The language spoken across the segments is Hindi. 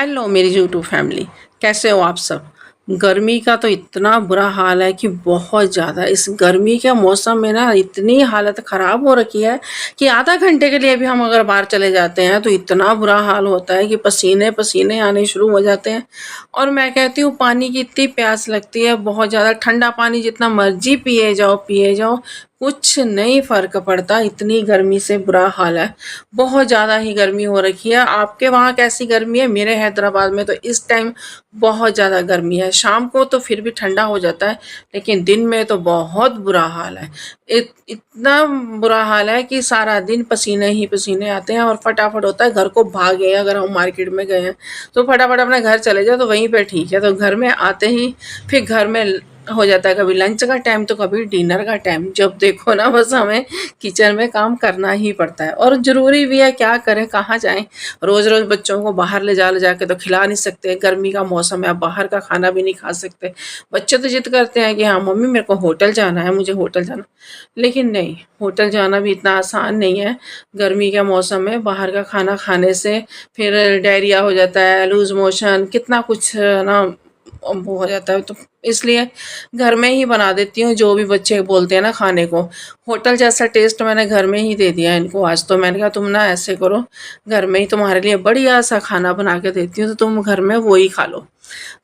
हेलो मेरी यूट्यूब फैमिली, कैसे हो आप सब। गर्मी का तो इतना बुरा हाल है कि बहुत ज़्यादा इस गर्मी के मौसम में ना इतनी हालत ख़राब हो रखी है कि आधा घंटे के लिए भी हम अगर बाहर चले जाते हैं तो इतना बुरा हाल होता है कि पसीने पसीने आने शुरू हो जाते हैं। और मैं कहती हूँ पानी की इतनी प्यास लगती है, बहुत ज़्यादा ठंडा पानी जितना मर्जी पिए जाओ, कुछ नहीं फ़र्क पड़ता, इतनी गर्मी से बुरा हाल है। बहुत ज़्यादा ही गर्मी हो रखी है। आपके वहाँ कैसी गर्मी है? मेरे हैदराबाद में तो इस टाइम बहुत ज़्यादा गर्मी है। शाम को तो फिर भी ठंडा हो जाता है, लेकिन दिन में तो बहुत बुरा हाल है। इतना बुरा हाल है कि सारा दिन पसीने ही पसीने आते हैं और फटाफट होता है घर को भागे। अगर हम मार्केट में गए हैं तो फटाफट अपने घर चले जाओ तो वहीं पे ठीक है, तो घर में आते ही फिर घर में हो जाता है कभी लंच का टाइम तो कभी डिनर का टाइम। जब देखो ना बस हमें किचन में काम करना ही पड़ता है और ज़रूरी भी है, क्या करें, कहाँ जाएं। रोज़ रोज़ बच्चों को बाहर ले जा के तो खिला नहीं सकते, गर्मी का मौसम है, बाहर का खाना भी नहीं खा सकते। बच्चे तो जिद करते हैं कि हाँ मम्मी मेरे को होटल जाना है, मुझे होटल जाना। लेकिन नहीं, होटल जाना भी इतना आसान नहीं है। गर्मी के मौसम में बाहर का खाना खाने से फिर डायरिया हो जाता है, लूज़ मोशन, कितना कुछ ना वो हो जाता है। तो इसलिए घर में ही बना देती हूँ जो भी बच्चे बोलते हैं ना खाने को। होटल जैसा टेस्ट मैंने घर में ही दे दिया इनको आज। तो मैंने कहा तुम ना ऐसे करो, घर में ही तुम्हारे लिए बढ़िया सा खाना बना के देती हूँ तो तुम घर में वो ही खा लो।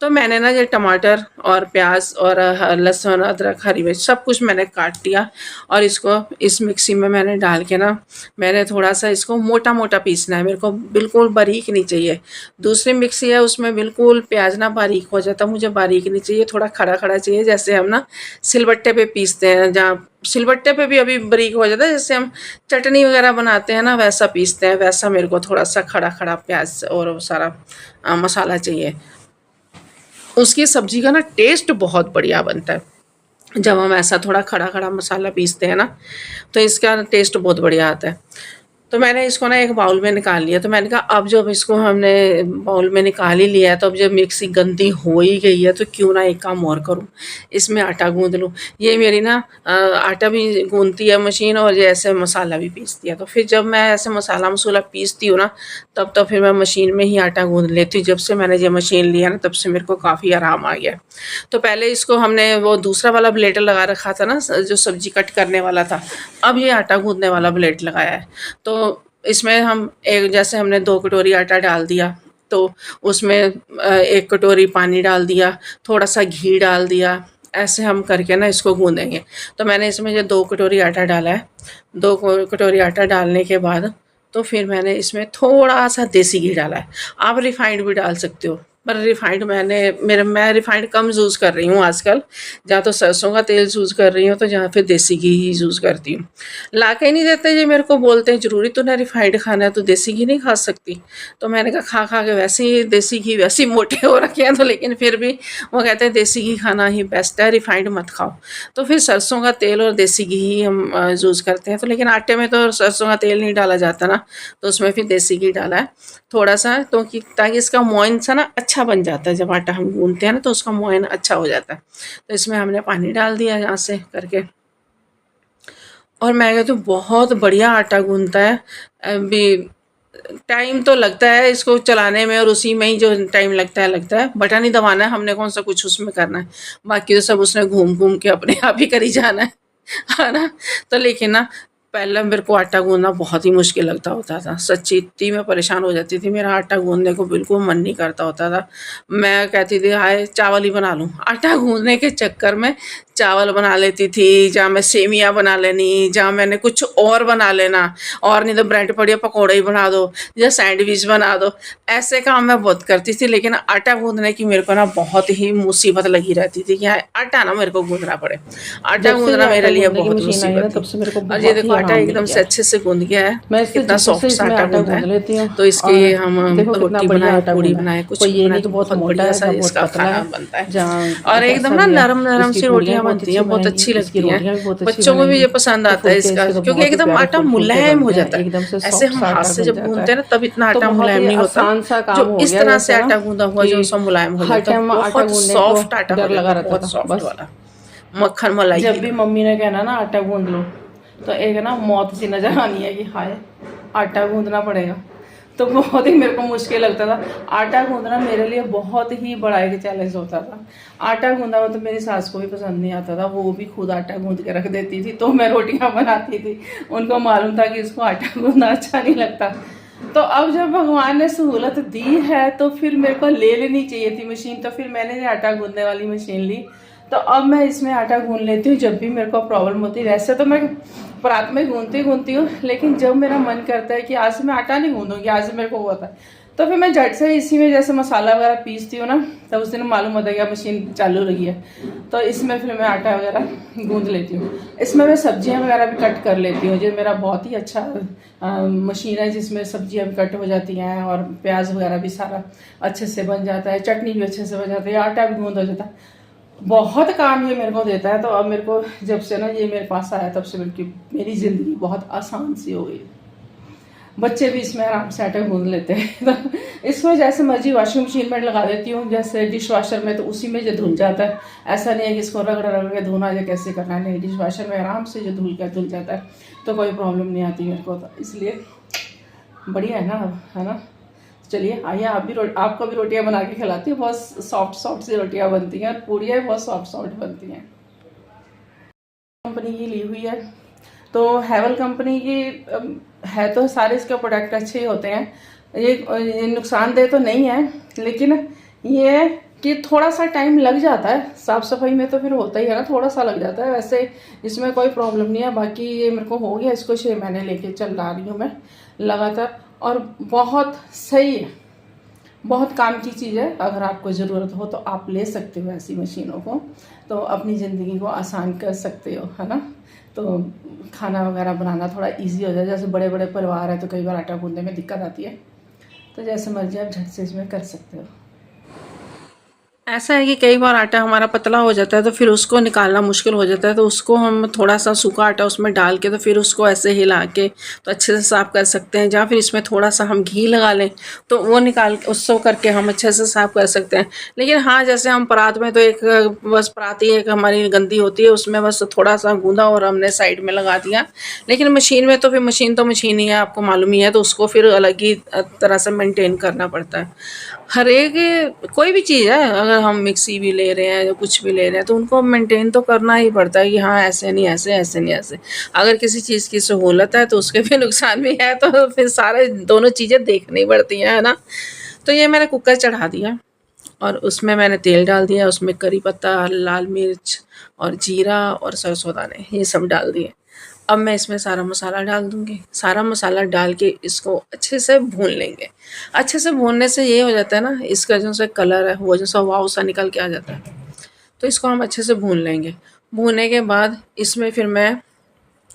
तो मैंने ना ये टमाटर और प्याज और लहसुन अदरक हरी मिर्च सब कुछ मैंने काट लिया और इसको इस मिक्सी में मैंने डाल के ना मैंने थोड़ा सा इसको मोटा मोटा पीसना है, मेरे को बिल्कुल बारीक नहीं चाहिए। दूसरी मिक्सी है उसमें बिल्कुल प्याज ना बारीक हो जाता, मुझे बारीक नहीं चाहिए, थोड़ा खड़ा खड़ा चाहिए, जैसे हम ना सिलबट्टे पे पीसते हैं, जहाँ सिलबट्टे पे भी अभी बारीक हो जाता है, जैसे हम चटनी वगैरह बनाते हैं ना वैसा पीसते हैं, वैसा मेरे को थोड़ा सा खड़ा खड़ा प्याज और वो सारा मसाला चाहिए। उसकी सब्ज़ी का ना टेस्ट बहुत बढ़िया बनता है जब हम ऐसा थोड़ा खड़ा खड़ा मसाला पीसते हैं ना, तो इसका टेस्ट बहुत बढ़िया आता है। तो मैंने इसको ना एक बाउल में निकाल लिया। तो मैंने कहा अब जब इसको हमने बाउल में निकाल ही लिया है तो अब जब मिक्सी गंदी हो ही गई है तो क्यों ना एक काम और करूं, इसमें आटा गूंद लूं। ये मेरी ना आटा भी गूंदती है मशीन और ये ऐसे मसाला भी पीसती है। तो फिर जब मैं ऐसे मसाला मसूला पीसती हूँ ना तब तो फिर मैं मशीन में ही आटा गूंद लेती हूँ। जब से मैंने ये मशीन लिया ना तब से मेरे को काफ़ी आराम आ गया। तो पहले इसको हमने वो दूसरा वाला ब्लेड लगा रखा था ना जो सब्जी कट करने वाला था, अब ये आटा गूंदने वाला ब्लेड लगाया है। तो इसमें हम एक जैसे हमने 2 कटोरी आटा डाल दिया तो उसमें 1 कटोरी पानी डाल दिया, थोड़ा सा घी डाल दिया, ऐसे हम करके ना इसको गूंदेंगे। तो मैंने इसमें जो 2 कटोरी आटा डाला है, 2 कटोरी आटा डालने के बाद तो फिर मैंने इसमें थोड़ा सा देसी घी डाला है। आप रिफाइंड भी डाल सकते हो, पर रिफाइंड मैं रिफाइंड कम यूज़ कर रही हूँ आजकल। जहाँ तो सरसों का तेल यूज़ कर रही हूँ तो जहाँ फिर देसी घी ही यूज़ करती हूँ। ला के ही नहीं देते, ये मेरे को बोलते हैं ज़रूरी तो ना रिफाइंड खाना है तो देसी घी नहीं खा सकती। तो मैंने कहा खा खा के वैसे ही देसी घी वैसे ही मोटे हो रखे हैं, तो लेकिन फिर भी वो कहते हैं देसी घी खाना ही बेस्ट है, रिफाइंड मत खाओ। तो फिर सरसों का तेल और देसी घी ही हम यूज़ करते हैं। तो लेकिन आटे में तो सरसों का तेल नहीं डाला जाता ना, तो उसमें फिर देसी घी डाला है थोड़ा सा, तो कि ताकि इसका मोयन सा ना अच्छा बन जाता है। जब आटा हम गूंथते हैं ना तो उसका मोयन अच्छा हो जाता है। तो इसमें हमने पानी डाल दिया यहाँ से करके और मैं कहती हूँ बहुत बढ़िया आटा गूंथता है। अभी टाइम तो लगता है इसको चलाने में और उसी में ही जो टाइम लगता है, बटन ही दबाना है, हमने कौन सा कुछ उसमें करना है, बाकी तो सब उसने घूम घूम के अपने आप ही करी जाना है ना। तो लेकिन ना पहले मेरे को आटा गूंदना बहुत ही मुश्किल लगता होता था, सच्ची इतनी मैं परेशान हो जाती थी, मेरा आटा गूंदने को बिल्कुल मन नहीं करता होता था। मैं कहती थी हाय चावल ही बना लूँ, आटा गूंदने के चक्कर में चावल बना लेती थी, जहाँ मैं सेमिया बना लेनी, जहाँ मैंने कुछ और बना लेना, और नहीं तो ब्रेड पड़ी पकौड़े ही बना दो या सैंडविच बना दो, ऐसे काम मैं बहुत करती थी। लेकिन आटा गूंदने की मेरे को ना बहुत ही मुसीबत लगी रहती थी कि आटा ना मेरे को गूंदना पड़े। आटा गूंदना मेरे लिए बहुत मुसीबत थी। और ये देखो आटा एकदम से अच्छे से गूंद गया है, कितना सॉफ्ट सा आटा गूंदा है। तो इसकी हम रोटी बनाए, पूड़ी बनाए, कुछ बनाए तो बहुत बढ़िया सा इसका खाना बनता है और एकदम ना नरम नरम सी रोटियां बनती हैं, बहुत अच्छी लगती हैं। बच्चों को भी ये पसंद आता है इसका, क्योंकि एकदम आटा मुलायम हो जाता है। ऐसे हम हाथ से जब गूंदते हैं ना तब इतना आटा मुलायम नहीं होता, जो इस तरह से आटा गूंदा हुआ जो सब मुलायम हो जाता है, बहुत सॉफ्ट आटा लगा रहता है, बहुत सॉफ्ट वाला मक्खन मलाई। जब भी मम्मी ने कहना ना आटा गूंद लो तो एक ना मौत सी नजर आनी है कि हाय आटा गूंदना पड़ेगा। तो बहुत ही मेरे को मुश्किल लगता था। आटा गूंदना मेरे लिए बहुत ही बड़ा एक चैलेंज होता था। आटा गूंदा हुआ तो मेरी सास को भी पसंद नहीं आता था, वो भी खुद आटा गूंद के रख देती थी, तो मैं रोटियां बनाती थी। उनको मालूम था कि इसको आटा गूंदना अच्छा नहीं लगता। तो अब जब भगवान ने सहूलत दी है तो फिर मेरे को ले लेनी चाहिए थी मशीन, तो फिर मैंने आटा गूंदने वाली मशीन ली। तो अब मैं इसमें आटा गूंद लेती हूँ जब भी मेरे को प्रॉब्लम होती है। वैसे तो मैं रात में गूंदती हूँ, लेकिन जब मेरा मन करता है कि आज से मैं आटा नहीं गूंदूंगी, आज से मेरे को होता है, तो फिर मैं झट से इसी में जैसे मसाला वगैरह पीसती हूँ ना, तब उस दिन मालूम होता है कि मशीन चालू लगी है, तो इसमें फिर मैं आटा वगैरह गूंद लेती हूँ। इसमें मैं सब्जियाँ वगैरह भी कट कर लेती हूँ। जो मेरा बहुत ही अच्छा मशीन है जिसमें सब्जियाँ भी कट हो जाती हैं और प्याज वगैरह भी सारा अच्छे से बन जाता है, चटनी भी अच्छे से बन जाती है, आटा भी गूंद हो जाता है। बहुत काम ये मेरे को देता है। तो अब मेरे को जब से ना ये मेरे पास आया तब से मेरी ज़िंदगी बहुत आसान सी हो गई। बच्चे भी इसमें आराम से आटा गूंद लेते हैं। तो इसमें जैसे मर्जी वॉशिंग मशीन में लगा देती हूँ, जैसे डिश वॉशर में, तो उसी में जो धुल जाता है। ऐसा नहीं है कि इसको रगड़ रगड़ के धोना या कैसे करना है, नहीं, डिश वॉशर में आराम से जो धुल जाता है, तो कोई प्रॉब्लम नहीं आती मेरे को। तो इसलिए बढ़िया है ना, अब है ना। चलिए आइए, आपको भी रोटियां बना के खिलाती हूँ। बहुत सॉफ्ट सी रोटियां बनती हैं और पूड़ियाँ बहुत सॉफ्ट बनती हैं। कंपनी की ली हुई है, तो हैवल कंपनी की है, तो सारे इसके प्रोडक्ट अच्छे ही होते हैं। ये नुकसानदेह तो नहीं है, लेकिन ये है कि थोड़ा सा टाइम लग जाता है। साफ़ सफाई में तो फिर होता ही है ना, थोड़ा सा लग जाता है। वैसे इसमें कोई प्रॉब्लम नहीं है। बाकी ये मेरे को हो गया, इसको 6 महीने लेके चल रही हूँ मैं लगातार, और बहुत सही है, बहुत काम की चीज़ है। अगर आपको ज़रूरत हो तो आप ले सकते हो ऐसी मशीनों को, तो अपनी ज़िंदगी को आसान कर सकते हो, है ना। तो खाना वगैरह बनाना थोड़ा इजी हो जाए। जैसे बड़े बड़े परिवार है तो कई बार आटा गूंदने में दिक्कत आती है, तो जैसे मर्जी आप झट से इसमें कर सकते हो। ऐसा है कि कई बार आटा हमारा पतला हो जाता है तो फिर उसको निकालना मुश्किल हो जाता है, तो उसको हम थोड़ा सा सूखा आटा उसमें डाल के तो फिर उसको ऐसे हिला के तो अच्छे से साफ़ कर सकते हैं। या फिर इसमें थोड़ा सा हम घी लगा लें तो वो निकाल के उसको करके हम अच्छे से साफ़ कर सकते हैं। लेकिन हाँ, जैसे हम परात में तो एक बस परात ही एक हमारी गंदी होती है, उसमें बस थोड़ा सा गूंदा और हमने साइड में लगा दिया। लेकिन मशीन में तो फिर मशीन ही है, आपको मालूम ही है, तो उसको फिर अलग ही तरह से मेंटेन करना पड़ता है। हर एक कोई भी चीज़ है, अगर हम मिक्सी भी ले रहे हैं या कुछ भी ले रहे हैं तो उनको मेंटेन तो करना ही पड़ता है कि हाँ ऐसे नहीं ऐसे, ऐसे नहीं ऐसे। अगर किसी चीज़ की सहूलत है तो उसके भी नुकसान भी है, तो फिर सारे दोनों चीज़ें देखनी पड़ती हैं, है ना। तो ये मैंने कुकर चढ़ा दिया और उसमें मैंने तेल डाल दिया, उसमें करी पत्ता, लाल मिर्च और जीरा और सरसों दाने ये सब डाल दिए। अब मैं इसमें सारा मसाला डाल दूँगी। सारा मसाला डाल के इसको अच्छे से भून लेंगे। अच्छे से भूनने से ये हो जाता है ना, इसका जो सा कलर है वो जो सा वाव सा निकल के आ जाता है। तो इसको हम अच्छे से भून लेंगे। भूनने के बाद इसमें फिर मैं,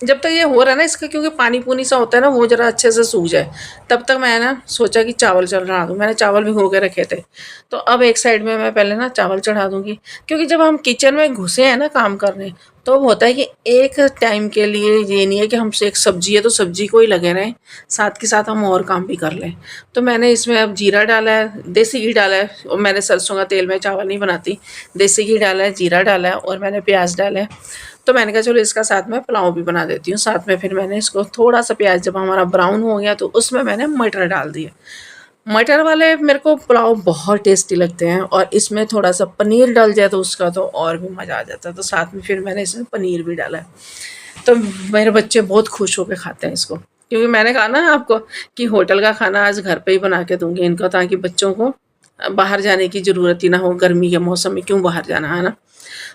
जब तक ये हो रहा है ना इसका, क्योंकि पानी-पूनी सा होता है ना, वो ज़रा अच्छे से सूख जाए, तब तक मैं ना सोचा कि चावल चढ़ा दूँ। मैंने चावल भिगो के रखे थे। तो अब एक साइड में मैं पहले ना चावल चढ़ा दूँगी, क्योंकि जब हम किचन में घुसे हैं ना काम करने, तो अब होता है कि एक टाइम के लिए ये नहीं है कि हमसे एक सब्ज़ी है तो सब्ज़ी को ही लगे रहें, साथ के साथ हम और काम भी कर लें। तो मैंने इसमें अब जीरा डाला है, देसी घी डाला है, और मैंने सरसों का तेल में चावल नहीं बनाती। देसी घी डाला है, जीरा डाला है और मैंने प्याज डाला है। तो मैंने कहा चलो इसका साथ में पुलाव भी बना देती हूँ। साथ में फिर मैंने इसको थोड़ा सा प्याज जब हमारा ब्राउन हो गया तो उसमें मैंने मटर डाल दिए। मटर वाले मेरे को पुलाव बहुत टेस्टी लगते हैं, और इसमें थोड़ा सा पनीर डल जाए तो उसका तो और भी मज़ा आ जाता है। तो साथ में फिर मैंने इसमें पनीर भी डाला है। तो मेरे बच्चे बहुत खुश होकर खाते हैं इसको, क्योंकि मैंने कहा ना आपको कि होटल का खाना आज घर पे ही बना के दूंगी इनको, ताकि बच्चों को बाहर जाने की ज़रूरत ही ना हो। गर्मी के मौसम में क्यों बाहर जाना, है ना।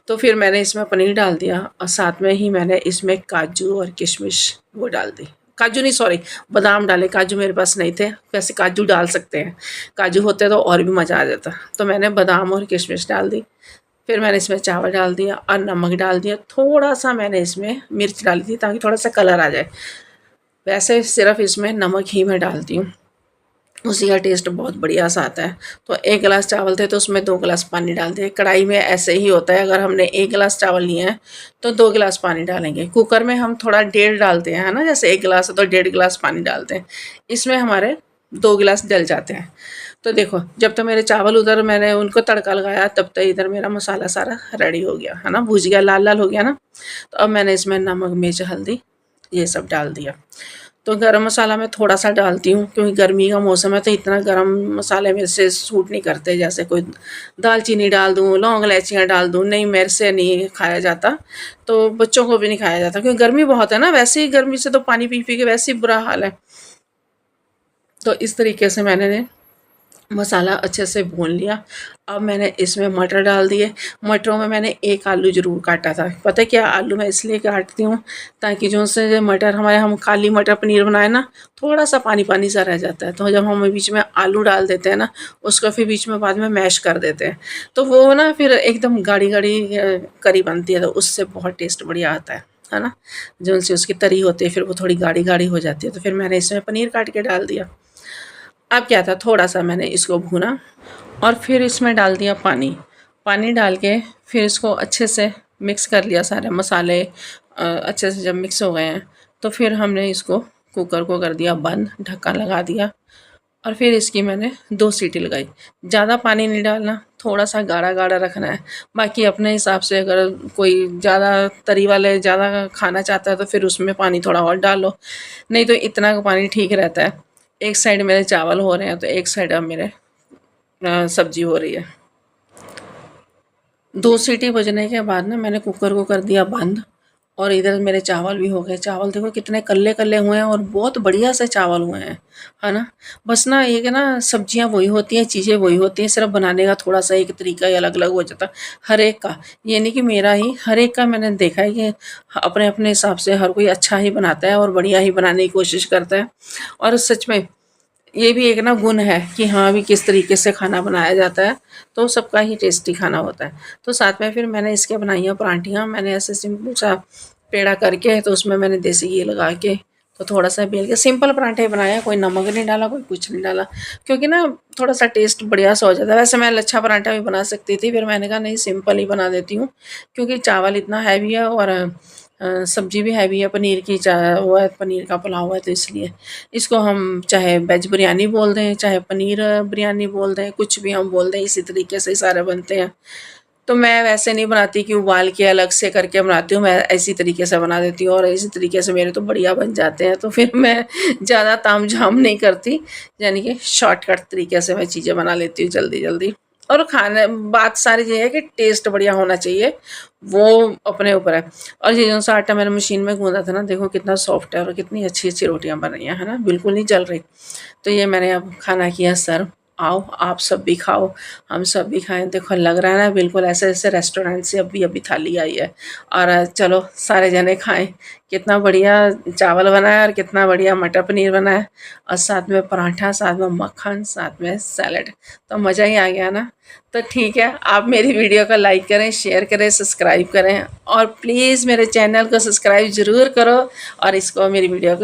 तो फिर मैंने इसमें पनीर डाल दिया और साथ में ही मैंने इसमें काजू और किशमिश वो डाल दी। काजू नहीं, सॉरी, बादाम डाले। काजू मेरे पास नहीं थे, वैसे काजू डाल सकते हैं, काजू होते तो और भी मज़ा आ जाता। तो मैंने बादाम और किशमिश डाल दी। फिर मैंने इसमें चावल डाल दिया और नमक डाल दिया। थोड़ा सा मैंने इसमें मिर्च डाली थी ताकि थोड़ा सा कलर आ जाए। वैसे सिर्फ इसमें नमक ही मैं डालती हूँ, उसी का टेस्ट बहुत बढ़िया सा आता है। तो 1 गिलास चावल थे तो उसमें 2 गिलास पानी डाल दिए। कढ़ाई में ऐसे ही होता है, अगर हमने 1 गिलास चावल लिए हैं तो 2 गिलास पानी डालेंगे। कुकर में हम थोड़ा 1.5 डालते हैं, है ना, जैसे 1 गिलास है तो 1.5 गिलास पानी डालते हैं। इसमें हमारे 2 गिलास डल जाते हैं। तो देखो, जब तक मेरे चावल उधर मैंने उनको तड़का लगाया तब तक इधर मेरा मसाला सारा रेडी हो गया, है ना, भुज गया, लाल लाल हो गया ना। तो अब मैंने इसमें नमक, मिर्च, हल्दी ये सब डाल दिया। तो गरम मसाला मैं थोड़ा-सा डालती हूँ, क्योंकि गर्मी का मौसम है तो इतना गरम मसाले मेरे से सूट नहीं करते। जैसे कोई दालचीनी डाल दूँ, लौंग इलायचियाँ डाल दूँ, नहीं मेरे से नहीं खाया जाता, तो बच्चों को भी नहीं खाया जाता, क्योंकि गर्मी बहुत है ना, वैसे ही गर्मी से तो पानी पी-पी के वैसे ही बुरा हाल है। तो इस तरीके से मैंने मसाला अच्छे से भून लिया। अब मैंने इसमें मटर डाल दिए। मटरों में मैंने एक आलू ज़रूर काटा था। पता है क्या, आलू मैं इसलिए काटती हूँ ताकि जो से जो मटर हमारे, हम काली मटर पनीर बनाए ना, थोड़ा सा पानी पानी सा रह जाता है, तो जब हम बीच में आलू डाल देते हैं ना, उसको फिर बीच में बाद में मैश कर देते हैं, तो वो ना फिर एकदम गाढ़ी गाढ़ी करी बनती है, तो उससे बहुत टेस्ट बढ़िया आता है ना। जो उनसे उसकी तरी होती है फिर वो थोड़ी गाढ़ी गाढ़ी हो जाती है, तो फिर मैंने इसमें पनीर काट के डाल दिया। अब क्या था, थोड़ा-सा मैंने इसको भूना और फिर इसमें डाल दिया पानी। पानी डाल के फिर इसको अच्छे से मिक्स कर लिया, सारे मसाले अच्छे से जब मिक्स हो गए हैं, तो फिर हमने इसको कुकर को कर दिया बंद, ढक्कन लगा दिया और फिर इसकी मैंने 2 सीटी लगाई। ज़्यादा पानी नहीं डालना, थोड़ा-सा गाढ़ा-गाढ़ा रखना है। बाकी अपने हिसाब से अगर कोई ज़्यादा तरी वाले ज़्यादा खाना चाहता है तो फिर उसमें पानी थोड़ा और डाल लो, नहीं तो इतना का पानी ठीक रहता है। एक साइड मेरे चावल हो रहे हैं तो एक साइड अब मेरे सब्जी हो रही है। 2 सीटी बजने के बाद ना मैंने कुकर को कर दिया बंद और इधर मेरे चावल भी हो गए। चावल देखो कितने कल्ले-कल्ले हुए हैं और बहुत बढ़िया से चावल हुए हैं, है ना? बस ना ये कि ना सब्जियाँ वही होती हैं, चीज़ें वही होती हैं, सिर्फ़ बनाने का थोड़ा-सा एक तरीका ही अलग-अलग हो जाता है, हर एक का। ये नहीं कि मेरा ही, हर एक का मैंने देखा है कि अपने-अपने हिसाब से हर कोई अच्छा ही बनाता है और बढ़िया ही बनाने की कोशिश करता है। और सच में ये भी एक ना गुण है कि हाँ, अभी किस तरीके से खाना बनाया जाता है, तो सबका ही टेस्टी खाना होता है। तो साथ में फिर मैंने इसके बनाई हैं पराठियाँ, मैंने ऐसे सिंपल सा पेड़ा करके तो उसमें मैंने देसी घी लगा के तो थोड़ा-सा बेल के सिंपल पराठे बनाए हैं, कोई नमक नहीं डाला, कोई कुछ नहीं डाला, क्योंकि ना थोड़ा-सा टेस्ट बढ़िया सा हो जाता है। वैसे मैं लच्छा पराठा भी बना सकती थी, फिर मैंने कहा नहीं सिंपल ही बना देती हूँ, क्योंकि चावल इतना हैवी है और सब्ज़ी भी हैवी है, पनीर की वो है, पनीर का पुलाव है, तो इसलिए इसको हम चाहे वेज बिरयानी बोल दें, चाहे पनीर बिरयानी बोल दें, कुछ भी हम बोल दें, इसी तरीके से ही सारे बनते हैं। तो मैं वैसे नहीं बनाती कि उबाल के अलग से करके बनाती हूँ, मैं ऐसी तरीके से बना देती हूँ और इसी तरीके से मेरे तो बढ़िया बन जाते हैं। तो फिर मैं ज़्यादा तामझाम नहीं करती, यानी कि शॉर्टकट तरीके से मैं चीज़ें बना लेती हूँ जल्दी-जल्दी। और खाने बात सारी ये है कि टेस्ट बढ़िया होना चाहिए, वो अपने ऊपर है। और ये जो सा आटा मैंने मशीन में गूँधा था ना, देखो कितना सॉफ्ट है और कितनी अच्छी-अच्छी रोटियाँ बन रही हैं, है ना? बिल्कुल नहीं जल रही। तो ये मैंने अब खाना किया सर्व। आओ आप सब भी खाओ, हम सब भी खाएँ। देखो लग रहा है ना बिल्कुल ऐसे जैसे रेस्टोरेंट से अभी-अभी थाली आई है। और चलो सारे जने खाएँ। कितना बढ़िया चावल बना है और कितना बढ़िया मटर पनीर बना है और साथ में पराठा, साथ में मक्खन, साथ में सैलेड। तो मज़ा ही आ गया ना। तो ठीक है, आप मेरी वीडियो को लाइक करें, शेयर करें, सब्सक्राइब करें और प्लीज़ मेरे चैनल को सब्सक्राइब ज़रूर करो और इसको मेरी वीडियो को